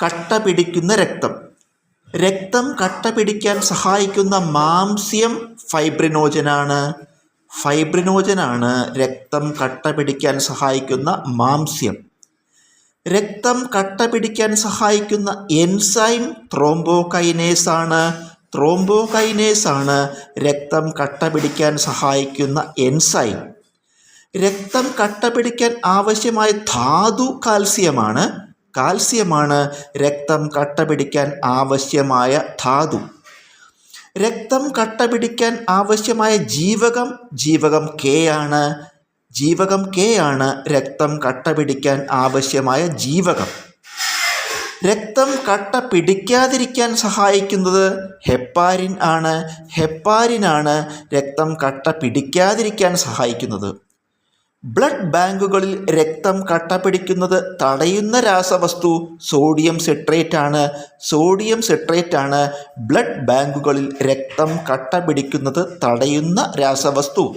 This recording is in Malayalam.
കട്ട പിടിക്കുന്ന രക്തം. രക്തം കട്ട പിടിക്കാൻ സഹായിക്കുന്ന മാംസ്യം ഫൈബ്രിനോജനാണ്. ഫൈബ്രിനോജനാണ് രക്തം കട്ട പിടിക്കാൻ സഹായിക്കുന്ന മാംസ്യം. രക്തം കട്ട പിടിക്കാൻ സഹായിക്കുന്ന എൻസൈം ത്രോംബോകൈനേസ് ആണ്. ത്രോംബോകൈനേസ് ആണ് രക്തം കട്ട പിടിക്കാൻ സഹായിക്കുന്ന എൻസൈം. രക്തം കട്ട പിടിക്കാൻ ആവശ്യമായ ധാതു കാൽസ്യമാണ്. കാൽസ്യമാണ് രക്തം കട്ട പിടിക്കാൻ ആവശ്യമായ ധാതു. രക്തം കട്ട പിടിക്കാൻ ആവശ്യമായ ജീവകം, ജീവകം കെ ആണ്. ജീവകം കെ ആണ് രക്തം കട്ട പിടിക്കാൻ ആവശ്യമായ ജീവകം. രക്തം കട്ട പിടിക്കാതിരിക്കാൻ സഹായിക്കുന്നത് ഹെപ്പാരിൻ ആണ്. ഹെപ്പാരിനാണ് രക്തം കട്ട പിടിക്കാതിരിക്കാൻ സഹായിക്കുന്നത്. ബ്ലഡ് ബാങ്കുകളിൽ രക്തം കട്ട പിടിക്കുന്നത് തടയുന്ന രാസവസ്തു സോഡിയം സിട്രേറ്റ് ആണ്. സോഡിയം സിട്രേറ്റ് ആണ് ബ്ലഡ് ബാങ്കുകളിൽ രക്തം കട്ട പിടിക്കുന്നത് തടയുന്ന രാസവസ്തു.